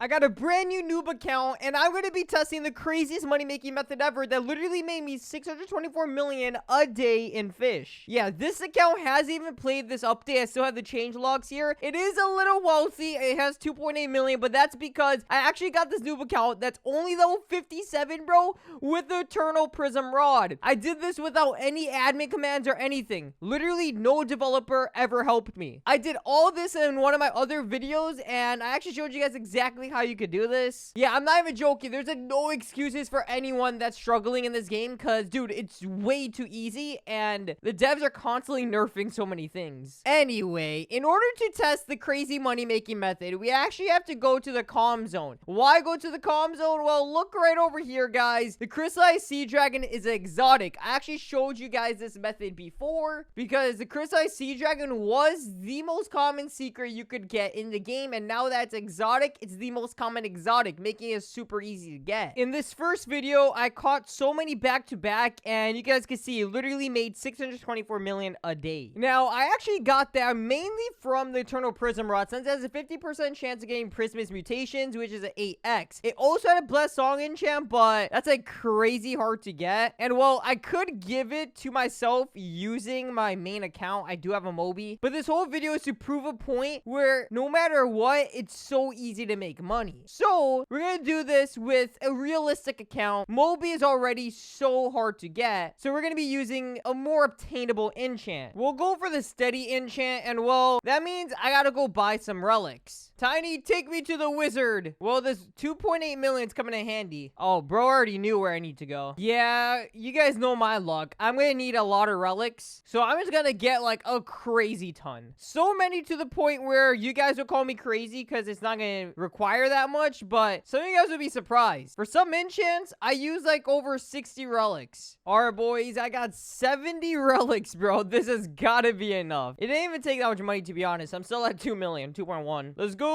I got a brand new noob account, and I'm going to be testing the craziest money-making method ever that literally made me 624 million a day in fish. Yeah, this account hasn't even played this update. I still have the change logs here. It is a little wealthy. It has 2.8 million, but that's because I actually got this noob account that's only level 57, bro, with the Eternal Prism Rod. I did this without any admin commands or anything. Literally, no developer ever helped me. I did all this in one of my other videos, and I actually showed you guys exactly how you could do this. Yeah, I'm not even joking. There's no excuses for anyone that's struggling in this game because, dude, it's way too easy and the devs are constantly nerfing so many things. Anyway, in order to test the crazy money-making method, we actually have to go to the calm zone. Why go to the calm zone? Well, look right over here, guys. The crystallized sea dragon is exotic. I actually showed you guys this method before because the crystallized sea dragon was the most common secret you could get in the game, and now that it's exotic, it's the most common exotic, making it super easy to get. In this first video, I caught so many back-to-back, and you guys can see it literally made 624 million a day. Now, I actually got that mainly from the Eternal Prism Rod, since it has a 50% chance of getting Prisma's mutations, which is an 8x. It also had a Blessed Song enchant, but that's like crazy hard to get. And well, I could give it to myself using my main account. I do have a Moby, but this whole video is to prove a point where no matter what, it's so easy to make money. So we're gonna do this with a realistic account. Moby is already so hard to get, so we're gonna be using a more obtainable enchant. We'll go for the steady enchant, and well, that means I gotta go buy some relics. Tiny, take me to the wizard. Well, this 2.8 million's coming in handy. Oh, bro already knew where I need to go. Yeah, you guys know my luck. I'm gonna need a lot of relics, so I'm just gonna get like a crazy ton. So many to the point where you guys will call me crazy because it's not gonna require that much, but some of you guys would be surprised. For some enchants, I use like over 60 relics. All right, boys, I got 70 relics, bro. This has gotta be enough. It didn't even take that much money, to be honest. I'm still at 2 million, 2.1. Let's go.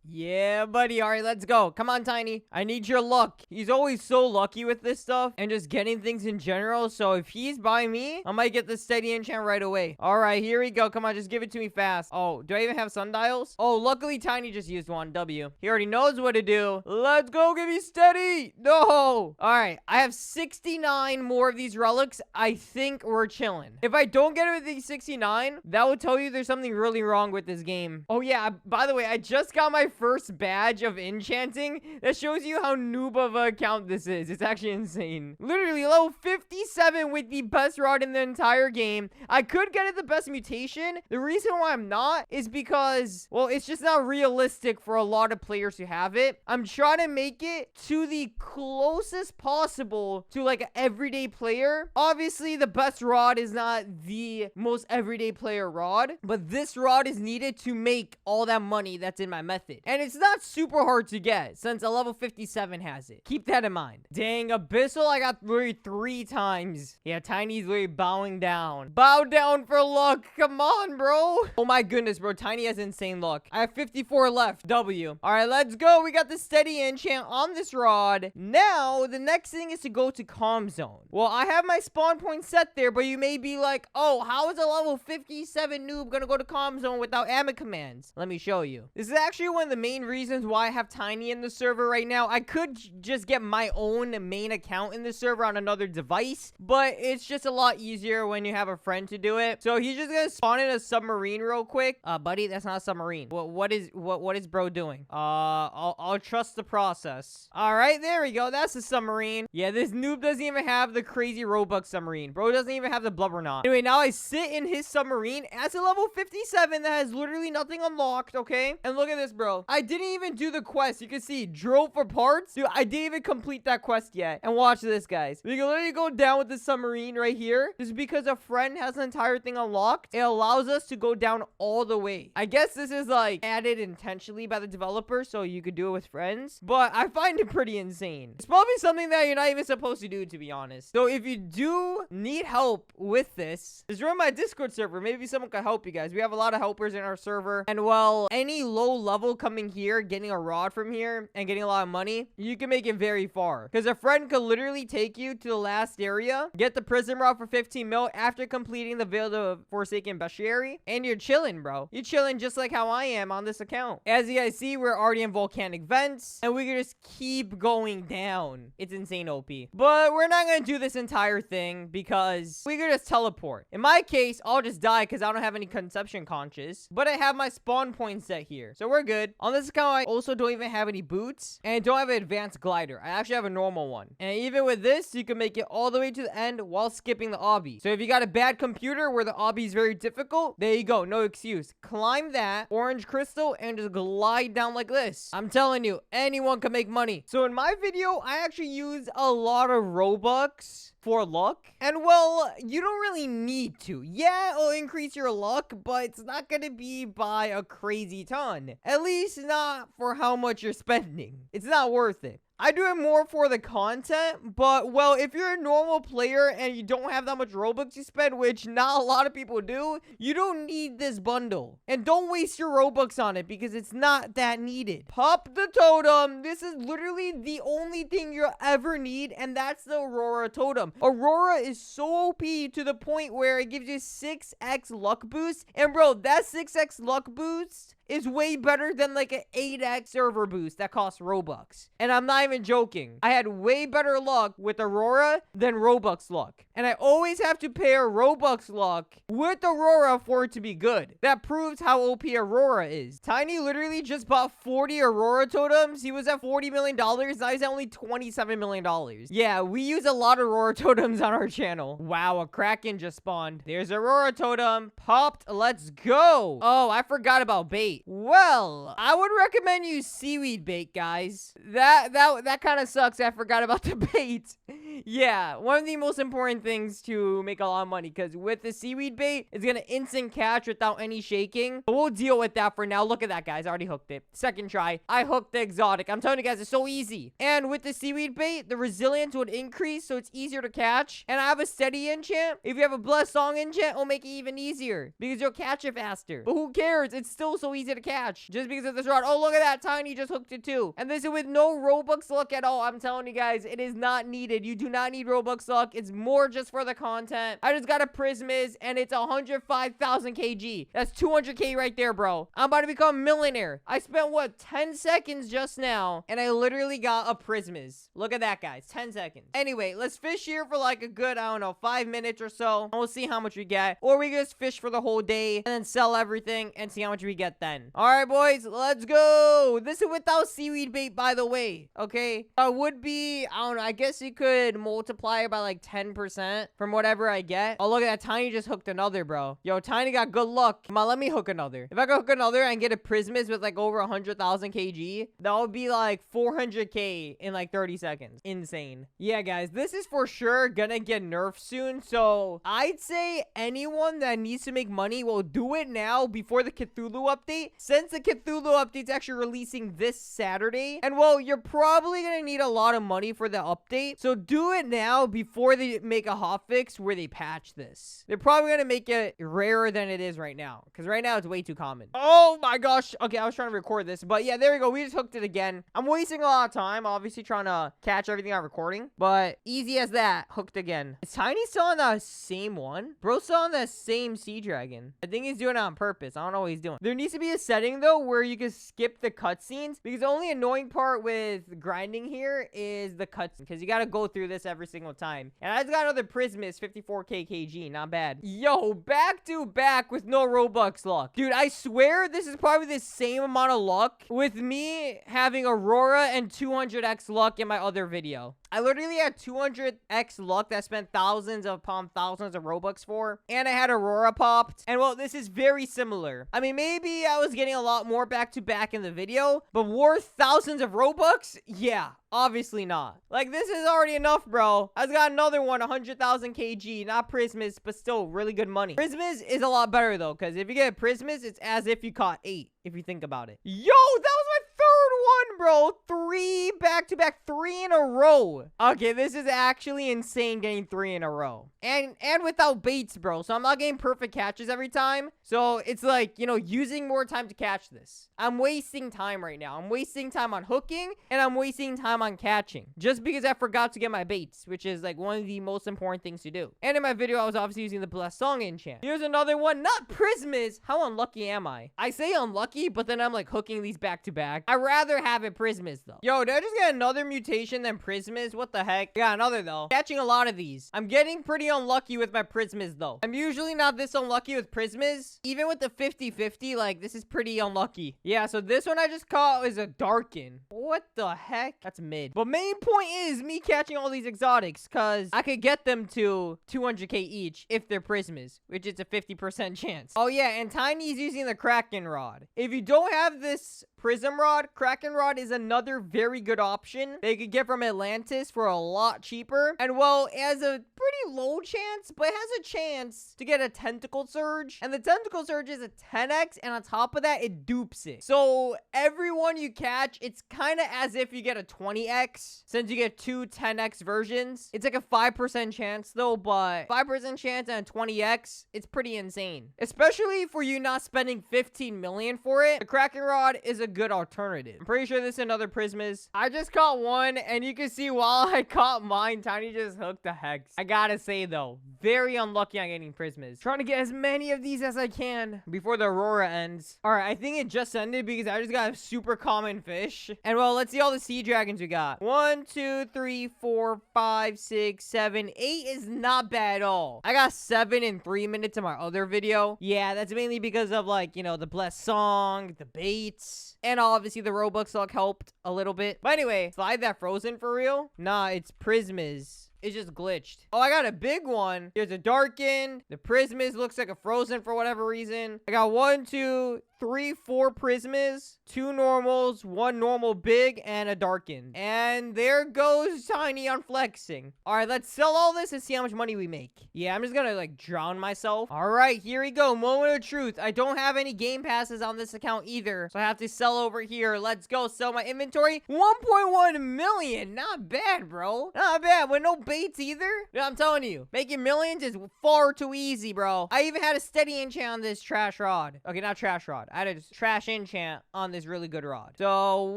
Yeah, buddy. All right, let's go. Come on, Tiny. I need your luck. He's always so lucky with this stuff and just getting things in general. So if he's by me, I might get the steady enchant right away. All right, here we go. Come on, just give it to me fast. Oh, do I even have sundials? Oh, luckily Tiny just used one. W. He already knows what to do. Let's go. Give me steady. No. All right, I have 69 more of these relics. I think we're chilling. If I don't get it with these 69, that would tell you there's something really wrong with this game. Oh yeah, by the way, I just got my first badge of enchanting. That shows you how noob of an account this is. It's actually insane. Literally level 57 with the best rod in the entire game. I could get it the best mutation. The reason why I'm not is because, well, it's just not realistic for a lot of players to have it. I'm trying to make it to the closest possible to like an everyday player. Obviously, the best rod is not the most everyday player rod, but this rod is needed to make all that money that's in my method. And it's not super hard to get since a level 57 has it. Keep that in mind. Dang, Abyssal, I got literally 3 times. Yeah, Tiny's literally bowing down. Bow down for luck. Come on, bro. Oh my goodness, bro. Tiny has insane luck. I have 54 left. W. All right, let's go. We got the steady enchant on this rod. Now, the next thing is to go to Calm Zone. Well, I have my spawn point set there, but you may be like, oh, how is a level 57 noob gonna go to Calm Zone without admin commands? Let me show you. This is actually one of the main reasons why I have Tiny in the server right now. I could just get my own main account in the server on another device, but it's just a lot easier when you have a friend to do it. So he's just gonna spawn in a submarine real quick. Buddy, that's not a submarine. What is bro doing? I'll trust the process. All right, there we go. That's a submarine. Yeah, this noob doesn't even have the crazy Robux submarine. Bro doesn't even have the Blubberknot. Anyway, now I sit in his submarine as a level 57 that has literally nothing unlocked, okay? And look at this, bro. I didn't even do the quest. You can see drill for parts. Dude, I didn't even complete that quest yet. And watch this, guys. We can literally go down with the submarine right here. This is because a friend has the entire thing unlocked. It allows us to go down all the way. I guess this is like added intentionally by the developer so you could do it with friends, but I find it pretty insane. It's probably something that you're not even supposed to do, to be honest. So if you do need help with this, just join my Discord server. Maybe someone can help you guys. We have a lot of helpers in our server, and well, any low level coming here, getting a rod from here and getting a lot of money, you can make it very far because a friend could literally take you to the last area, get the prism rod for 15 mil after completing the Veil of Forsaken Bestiary, and you're chilling, bro. You're chilling just like how I am on this account. As you guys see, we're already guardian volcanic vents, and we can just keep going down. It's insane OP. But we're not gonna do this entire thing because we can just teleport. In my case, I'll just die because I don't have any conception conscious, but I have my spawn point set here, so we're good. On this account, I also don't even have any boots, and I don't have an advanced glider. I actually have a normal one. And even with this, you can make it all the way to the end while skipping the obby. So if you got a bad computer where the obby is very difficult, there you go, no excuse. Climb that orange crystal and just glide down like this. I'm telling you, anyone can make money. So in my video, I actually use a lot of Robux for luck, and well, you don't really need to. Yeah, it'll increase your luck, but it's not gonna be by a crazy ton, at least not for how much you're spending. It's not worth it. I do it more for the content, but, well, if you're a normal player and you don't have that much Robux to spend, which not a lot of people do, you don't need this bundle. And don't waste your Robux on it because it's not that needed. Pop the totem. This is literally the only thing you'll ever need, and that's the Aurora totem. Aurora is so OP to the point where it gives you 6x luck boost. And, bro, that 6x luck boost is way better than like an 8x server boost that costs Robux. And I'm not even joking. I had way better luck with Aurora than Robux luck. And I always have to pair Robux luck with Aurora for it to be good. That proves how OP Aurora is. Tiny literally just bought 40 Aurora totems. He was at $40 million. Now he's at only $27 million. Yeah, we use a lot of Aurora totems on our channel. Wow, a Kraken just spawned. There's Aurora totem. Popped. Let's go. Oh, I forgot about bait. Well, I would recommend you seaweed bait, guys. That kind of sucks. I forgot about the bait. Yeah, one of the most important things to make a lot of money, because with the seaweed bait, it's gonna instant catch without any shaking. But we'll deal with that for now. Look at that, guys. I already hooked it. Second try, I hooked the exotic. I'm telling you guys, it's so easy. And with the seaweed bait, the resilience would increase, so it's easier to catch. And I have a steady enchant. If you have a blessed song enchant, it'll make it even easier because you'll catch it faster. But who cares? It's still so easy to catch just because of this rod. Oh, look at that. Tiny just hooked it too. And this is with no Robux luck at all. I'm telling you guys, it is not needed. You do not need Robux luck. It's more just for the content. I just got a Prismas and it's 105,000 kg. That's 200k right there, bro. I'm about to become a millionaire. I spent what, 10 seconds just now and I literally got a Prismas. Look at that, guys. 10 seconds. Anyway, let's fish here for like a good, I don't know, 5 minutes or so. And we'll see how much we get. Or we just fish for the whole day and then sell everything and see how much we get then. All right, boys, let's go. This is without seaweed bait, by the way. Okay, would be, I don't know, I guess you could multiply it by like 10% from whatever I get. Oh, look at that. Tiny just hooked another, bro. Yo, Tiny got good luck. Come on, let me hook another. If I could hook another and get a Prismas with like over 100,000 kg, that would be like 400k in like 30 seconds. Insane. Yeah, guys, this is for sure gonna get nerfed soon. So I'd say anyone that needs to make money will do it now before the Cthulhu update. Since the Cthulhu update's actually releasing this Saturday. And well, you're probably gonna need a lot of money for the update. So do it now before they make a hotfix where they patch this. They're probably gonna make it rarer than it is right now, because right now it's way too common. Oh my gosh. Okay, I was trying to record this, but yeah, there we go. We just hooked it again. I'm wasting a lot of time, obviously, trying to catch everything I'm recording, but easy as that. Hooked again. Is Tiny still on the same one? Bro's still on the same sea dragon. I think he's doing it on purpose. I don't know what he's doing. There needs to be a setting though where you can skip the cutscenes, because the only annoying part with grinding here is the cutscene, because you got to go through this every single time. And I just got another Prismas 54k kg. Not bad. Yo, back to back with no Robux luck. Dude, I swear this is probably the same amount of luck with me having Aurora and 200x luck in my other video. I literally had 200x luck that I spent thousands upon thousands of Robux for. And I had Aurora popped. And well, this is very similar. I mean, maybe I was getting a lot more back to back in the video, but worth thousands of Robux? Yeah, obviously not. Like, this is already enough, bro. I just got another one, 100,000 kg. Not Prismas, but still really good money. Prismas is a lot better though, because if you get Prismas, it's as if you caught 8, if you think about it. Yo, that was my third one, bro. 3 back-to-back 3 in a row. Okay, this is actually insane getting 3 in a row. And without baits, bro. So I'm not getting perfect catches every time. So it's like, you know, using more time to catch this. I'm wasting time right now. I'm wasting time on hooking, and I'm wasting time on catching. Just because I forgot to get my baits, which is like one of the most important things to do. And in my video, I was obviously using the Blessed Song enchant. Here's another one. Not Prismas. How unlucky am I? I say unlucky, but then I'm like hooking these back to back. I'd rather have it Prismas though. Yo, did I just get another mutation than Prismas? What the heck? I got another though. Catching a lot of these. I'm getting pretty unlucky with my Prismas though. I'm usually not this unlucky with Prismas. Even with the 50-50, like this is pretty unlucky. Yeah, so this one I just caught is a Darken. What the heck? That's mid. But main point is me catching all these exotics, because I could get them to 200k each if they're Prismas, which is a 50% chance. Oh yeah, and Tiny's using the Kraken Rod. If you don't have this Prism Rod, Kraken Rod is another very good option that you could get from Atlantis for a lot cheaper. And well, it has a pretty low chance, but it has a chance to get a Tentacle Surge. And the Tentacle Surge is a 10x, and on top of that, it dupes it. So everyone you catch, it's kind of as if you get a 20x, since you get two 10x versions. It's like a 5% chance though, but 5% chance and a 20x, it's pretty insane. Especially for you not spending 15 million for it. The Kraken Rod is a good alternative. I'm pretty sure this is another Prismas. I just caught one, and you can see while I caught mine, Tiny just hooked the hex. I gotta say though, very unlucky on getting Prismas. Trying to get as many of these as I can before the Aurora ends. All right, I think it just ended because I just got a super common fish. And well, let's see all the sea dragons we got. 1, 2, 3, 4, 5, 6, 7, 8 is not bad at all. I got 7 in 3 minutes in my other video. Yeah, that's mainly because of like, you know, the Blessed Song, the baits, and obviously the Robux luck helped a little bit. But anyway, slide that frozen for real? Nah, it's Prismas. It's just glitched. Oh, I got a big one. There's a Darken. The Prismas looks like a frozen for whatever reason. I got 1, 2, 3, 4 Prismas, 2 normals, 1 normal big, and a Darken. And there goes Tiny on flexing. All right, let's sell all this and see how much money we make. Yeah, I'm just gonna like drown myself. All right, here we go. Moment of truth. I don't have any game passes on this account either, so I have to sell over here. Let's go. Sell my inventory. 1.1 million. Not bad, bro. Not bad. With no baits either. Yeah, I'm telling you, making millions is far too easy, bro. I even had a steady enchant on this trash rod. Okay, not trash rod. I had a trash enchant on this really good rod. So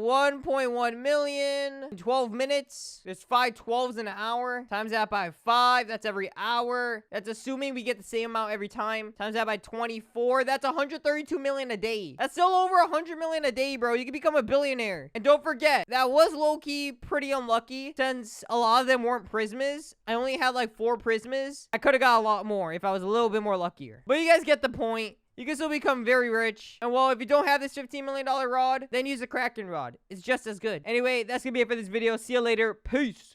1.1 million in 12 minutes. There's 5 12s in an hour. Times that by 5. That's every hour. That's assuming we get the same amount every time. Times that by 24. That's 132 million a day. That's still over 100 million a day, bro. You can become a billionaire. And don't forget, that was low-key pretty unlucky since a lot of them weren't Prismas. I only had like 4 Prismas. I could have got a lot more if I was a little bit more luckier. But you guys get the point. You can still become very rich. And well, if you don't have this $15 million rod, then use a Kraken rod. It's just as good. Anyway, that's gonna be it for this video. See you later. Peace.